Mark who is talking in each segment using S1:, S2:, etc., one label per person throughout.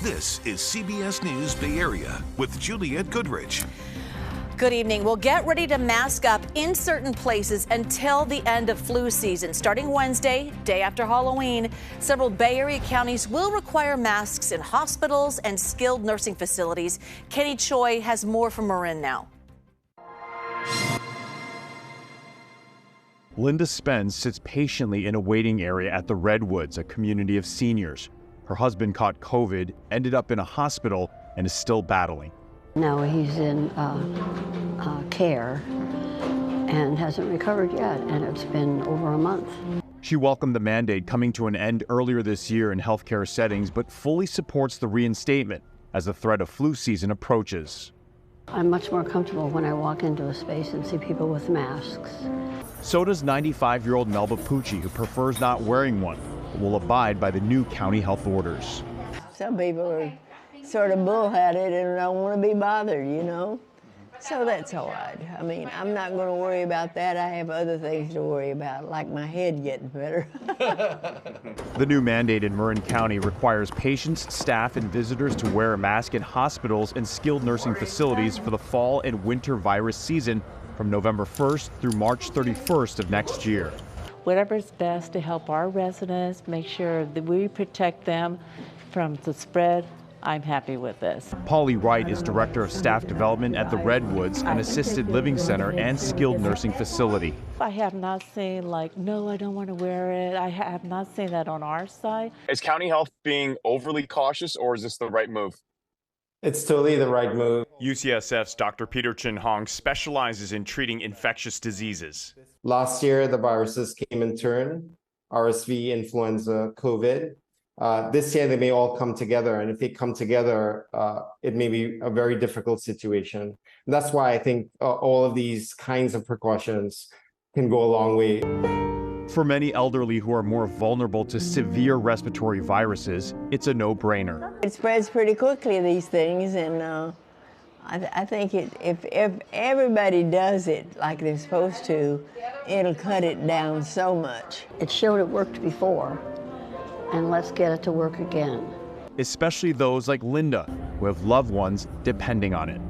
S1: This is CBS News Bay Area with Juliette Goodrich.
S2: Good evening. We'll get ready to mask up in certain places until the end of flu season. Starting Wednesday, day after Halloween, several Bay Area counties will require masks in hospitals and skilled nursing facilities. Kenny Choi has more from Marin now.
S3: Linda Spence sits patiently in a waiting area at the Redwoods, a community of seniors. Her husband caught COVID, ended up in a hospital, and is still battling.
S4: Now he's in care and hasn't recovered yet, and it's been over a month.
S3: She welcomed the mandate coming to an end earlier this year in healthcare settings, but fully supports the reinstatement as the threat of flu season approaches.
S4: I'm much more comfortable when I walk into a space and see people with masks.
S3: So does 95-year-old Melba Pucci, who prefers not wearing one, but will abide by the new county health orders.
S5: Some people are sort of bullheaded and don't want to be bothered, you know? So that's all right. I mean, I'm not going to worry about that. I have other things to worry about, like my head getting better.
S3: The new mandate in Marin County requires patients, staff, and visitors to wear a mask in hospitals and skilled nursing facilities for the fall and winter virus season from November 1st through March 31st of next year.
S6: Whatever's best to help our residents, make sure that we protect them from the spread, I'm happy with this.
S3: Polly Wright is Director of Staff Development at the Redwoods, an assisted living center and skilled nursing facility.
S6: I have not seen no, I don't want to wear it. I have not seen that on our side.
S7: Is County Health being overly cautious, or is this the right move?
S8: It's totally the right move.
S3: UCSF's Dr. Peter Chin Hong specializes in treating infectious diseases.
S8: Last year, the viruses came in turn, RSV, influenza, COVID. This year, they may all come together. And if they come together, it may be a very difficult situation. And that's why I think all of these kinds of precautions can go a long way.
S3: For many elderly who are more vulnerable to severe respiratory viruses, it's a no-brainer.
S5: It spreads pretty quickly, these things, and I think if everybody does it like they're supposed to, it'll cut it down so much.
S4: It showed it worked before, and let's get it to work again.
S3: Especially those like Linda, who have loved ones depending on it.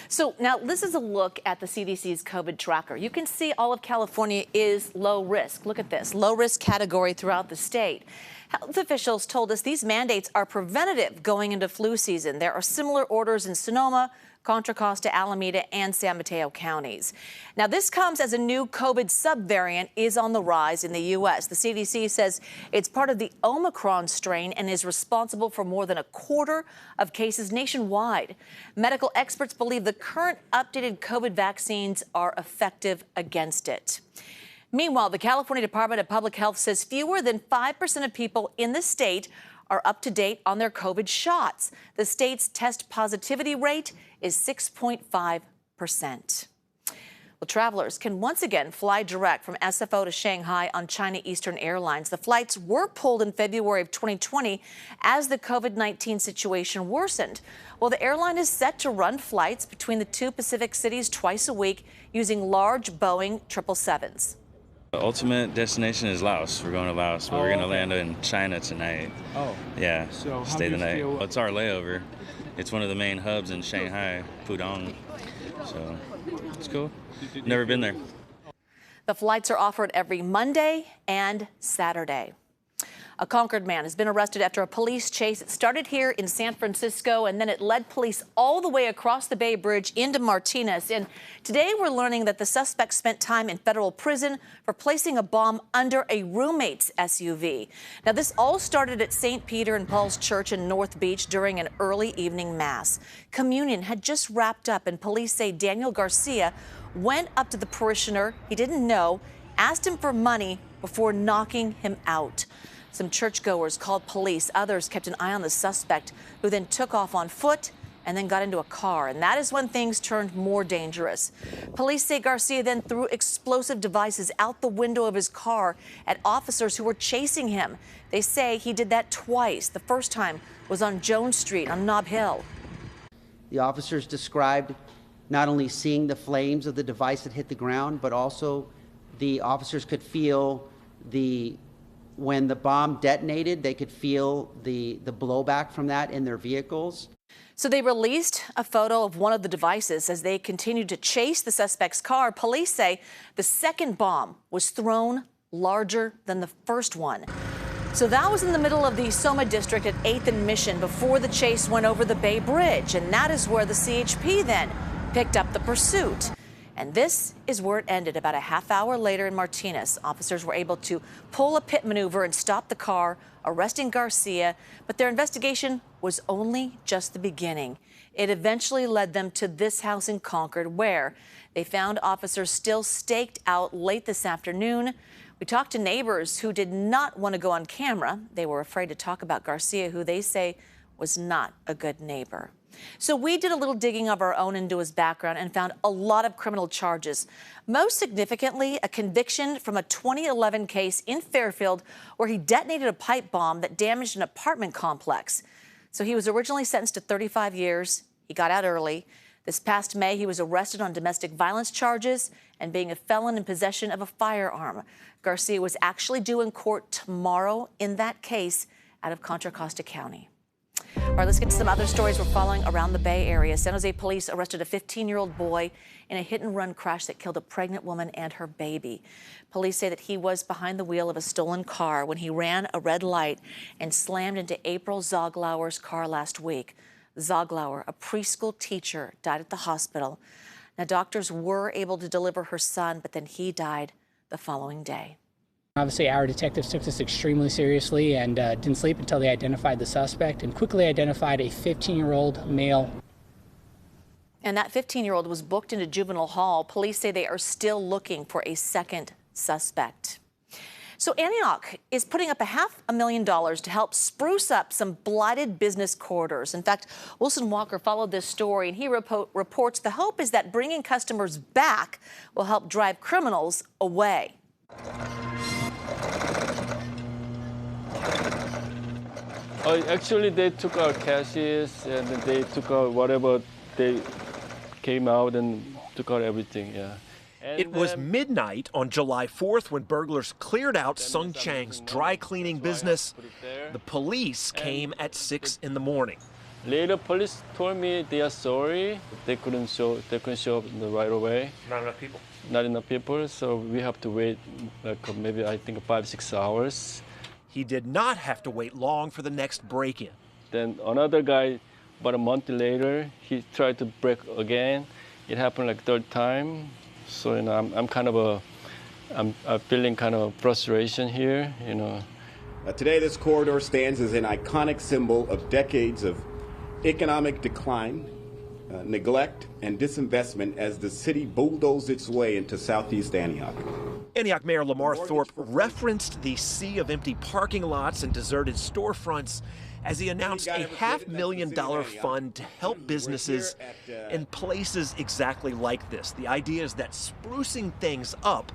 S2: So now this is a look at the CDC's COVID tracker. You can see all of California is low risk. Look at this, low risk category throughout the state. Health officials told us these mandates are preventative going into flu season. There are similar orders in Sonoma, Contra Costa, Alameda, and San Mateo counties. Now, this comes as a new COVID subvariant is on the rise in the U.S. The CDC says it's part of the Omicron strain and is responsible for more than a quarter of cases nationwide. Medical experts believe the current updated COVID vaccines are effective against it. Meanwhile, the California Department of Public Health says fewer than 5% of people in the state are up to date on their COVID shots. The state's test positivity rate is 6.5%. Well, travelers can once again fly direct from SFO to Shanghai on China Eastern Airlines. The flights were pulled in February of 2020 as the COVID-19 situation worsened. Well, the airline is set to run flights between the two Pacific cities twice a week using large Boeing 777s.
S9: The ultimate destination is Laos. We're going to Laos, but we're going to land in China tonight.
S10: Oh.
S9: Yeah,
S10: so
S9: stay the night. Well, it's our layover. It's one of the main hubs in Shanghai, Pudong. So it's cool. Never been there.
S2: The flights are offered every Monday and Saturday. A Concord man has been arrested after a police chase. It started here in San Francisco, and then it led police all the way across the Bay Bridge into Martinez. And today we're learning that the suspect spent time in federal prison for placing a bomb under a roommate's SUV. Now, this all started at St. Peter and Paul's Church in North Beach during an early evening mass. Communion had just wrapped up, and police say Daniel Garcia went up to the parishioner he didn't know, asked him for money before knocking him out. Some churchgoers called police. Others kept an eye on the suspect, who then took off on foot and then got into a car. And that is when things turned more dangerous. Police say Garcia then threw explosive devices out the window of his car at officers who were chasing him. They say he did that twice. The first time was on Jones Street on Nob Hill.
S11: The officers described not only seeing the flames of the device that hit the ground, but also the officers could feel the When the bomb detonated, they could feel the blowback from that in their vehicles.
S2: So they released a photo of one of the devices as they continued to chase the suspect's car. Police say the second bomb was thrown larger than the first one. So that was in the middle of the Soma district at 8th and Mission before the chase went over the Bay Bridge. And that is where the CHP then picked up the pursuit. And this is where it ended. About a half hour later in Martinez, officers were able to pull a pit maneuver and stop the car, arresting Garcia. But their investigation was only just the beginning. It eventually led them to this house in Concord, where they found officers still staked out late this afternoon. We talked to neighbors who did not want to go on camera. They were afraid to talk about Garcia, who they say was not a good neighbor. So we did a little digging of our own into his background and found a lot of criminal charges. Most significantly, a conviction from a 2011 case in Fairfield where he detonated a pipe bomb that damaged an apartment complex. So he was originally sentenced to 35 years. He got out early. This past May, he was arrested on domestic violence charges and being a felon in possession of a firearm. Garcia was actually due in court tomorrow in that case out of Contra Costa County. All right, let's get to some other stories we're following around the Bay Area. San Jose police arrested a 15-year-old boy in a hit-and-run crash that killed a pregnant woman and her baby. Police say that he was behind the wheel of a stolen car when he ran a red light and slammed into April Zoglauer's car last week. Zoglauer, a preschool teacher, died at the hospital. Now, doctors were able to deliver her son, but then he died the following day.
S10: Obviously, our detectives took this extremely seriously and didn't sleep until they identified the suspect and quickly identified a 15-year-old male.
S2: And that 15-year-old was booked into juvenile hall. Police say they are still looking for a second suspect. So Antioch is putting up $500,000 to help spruce up some blighted business corridors. In fact, Wilson Walker followed this story, and he reports the hope is that bringing customers back will help drive criminals away.
S12: Actually, they took out cashes and they took out whatever they came out and took out everything, yeah.
S13: It was midnight on July 4th when burglars cleared out Sung Chang's dry cleaning business. The police came at 6 in the morning.
S12: Later, police told me they are sorry. They couldn't show up right away.
S13: Not enough people.
S12: Not enough people, so we have to wait like maybe I think 5-6 hours.
S13: He did not have to wait long for the next break-in.
S12: Then another guy, about a month later, he tried to break again. It happened like third time. So I'm feeling kind of frustration here, you know.
S14: Today, this corridor stands as an iconic symbol of decades of economic decline, neglect, and disinvestment as the city bulldozed its way into southeast Antioch.
S13: Antioch Mayor Lamar Thorpe referenced the sea of empty parking lots and deserted storefronts as he announced a $500,000 fund to help businesses in places exactly like this. The idea is that sprucing things up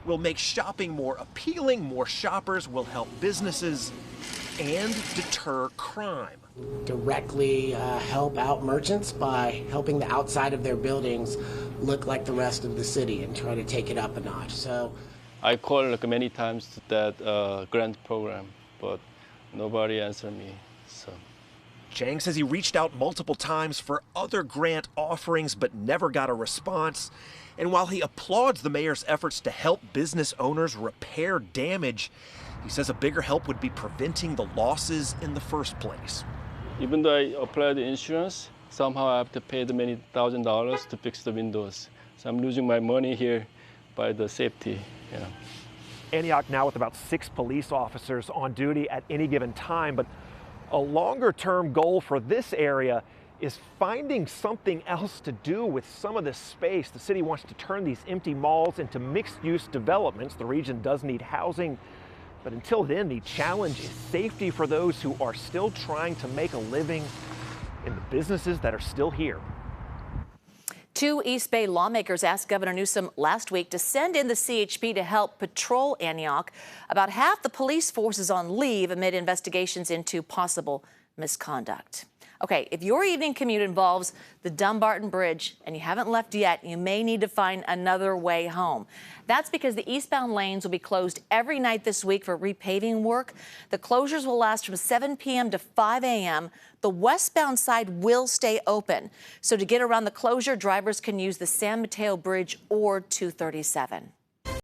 S13: will make shopping more appealing, more shoppers will help businesses, and deter crime.
S15: Directly help out merchants by helping the outside of their buildings look like the rest of the city and try to take it up a notch. So
S12: I called like many times to that grant program, but nobody answered me. So
S13: Chang says he reached out multiple times for other grant offerings but never got a response. And while he applauds the mayor's efforts to help business owners repair damage, he says a bigger help would be preventing the losses in the first place.
S12: Even though I applied the insurance, somehow I have to pay the many $1,000s to fix the windows. So I'm losing my money here by the safety. Yeah.
S13: Antioch now with about 6 police officers on duty at any given time, but a longer-term goal for this area is finding something else to do with some of this space. The city wants to turn these empty malls into mixed-use developments. The region does need housing, but until then, the challenge is safety for those who are still trying to make a living in the businesses that are still here.
S2: 2 East Bay lawmakers asked Governor Newsom last week to send in the CHP to help patrol Antioch. About half the police force is on leave amid investigations into possible misconduct. Okay, if your evening commute involves the Dumbarton Bridge and you haven't left yet, you may need to find another way home. That's because the eastbound lanes will be closed every night this week for repaving work. The closures will last from 7 p.m. to 5 a.m. The westbound side will stay open. So to get around the closure, drivers can use the San Mateo Bridge or 237.